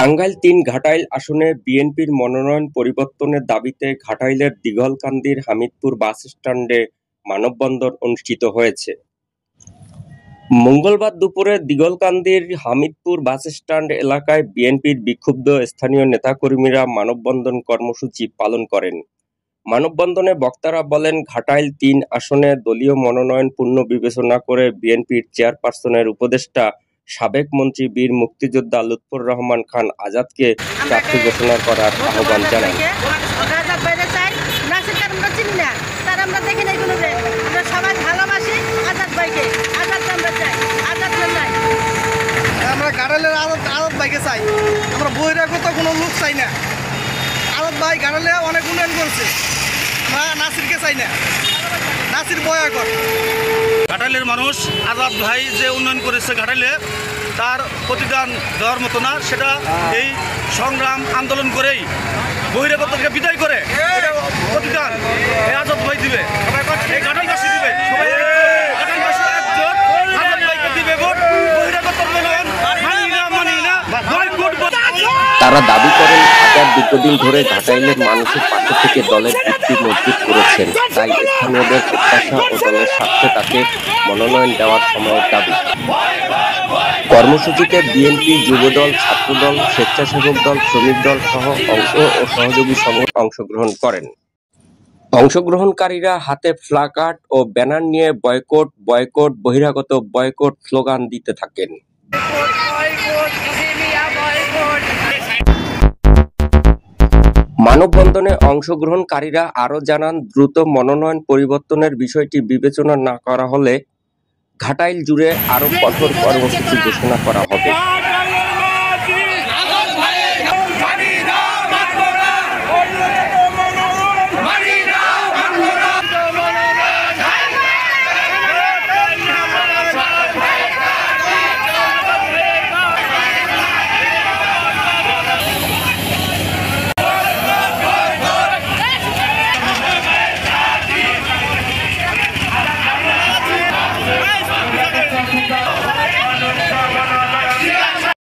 টাঙ্গাইল-৩ ঘাটাইল আসনে বিএনপির মনোনয়ন পরিবর্তনের দাবিতে ঘাটাইলের দিঘলকান্দির হামিদপুর বাসস্ট্যান্ডে মানববন্ধন অনুষ্ঠিত হয়েছে। মঙ্গলবার দুপুরে দিঘলকান্দির হামিদপুর বাসস্ট্যান্ড এলাকায় বিএনপির বিক্ষুব্ধ স্থানীয় নেতাকর্মীরা মানববন্ধন কর্মসূচি পালন করেন। মানববন্ধনে বক্তারা বলেন, ঘাটাইল-৩ আসনে দলীয় মনোনয়ন পুনর্বিবেচনা করে বিএনপির চেয়ারপারসনের উপদেষ্টা সাবেক মন্ত্রী বীর মুক্তিযোদ্ধা লুৎফর রহমান খান আজাদকে প্রার্থী ঘোষণা করার আহ্বান জানান। আমরা ঘাটাইলের আজাদ ভাইকে চাই, আমরা বহিরাগত কোনো লোক চাই না। আজাদ ভাই ঘাটাইলে অনেক উন্নয়ন করছে, আমরা নাসিরকে চাই না, নাসির বয়াকর। ঘাটাইলের মানুষ আজাদ ভাই যে উন্নয়ন করেছে ঘাটাইলে তার প্রতিদান দেওয়ার মতো না, সেটা এই সংগ্রাম আন্দোলন করেই বহিরাগতকে বিদায় করে প্রতিদান এই আজাদ ভাই দিবে, এই ঘাটাইলবাসী দিবে, সবাই ঘাটাইলবাসী একজোট আজাদ ভাইকে দিবে ভোট। বহিরাগত উন্নয়ন মানি না। তারা দাবি করেন, আজাদ দীর্ঘদিন ধরে ঘাটাইলের মানুষের পাশে থেকে দলের ভিত্তি মজবুত করেছেন, তাই স্থানীয়দের প্রত্যাশা ও দলের স্বার্থে তাকে মনোনয়ন দেওয়ার সময়ের দাবি। কর্মসূচিতে বিএনপি, যুবদল, ছাত্রদল, স্বেচ্ছাসেবক দল, শ্রমিক দল সহ অংশ ও সহযোগী সংগঠন অংশগ্রহণ করেন। অংশগ্রহণকারীরা হাতে প্লাকার্ড ও ব্যানার নিয়ে বয়কট বয়কট বহিরাগত বয়কট স্লোগান দিতে থাকেন। মানববন্ধনে অংশগ্রহণকারীরা আরও জানান, দ্রুত মনোনয়ন পরিবর্তনের বিষয়টি বিবেচনা না করা হলে ঘাটাইল জুড়ে আরও কঠোর কর্মসূচি ঘোষণা করা হবে।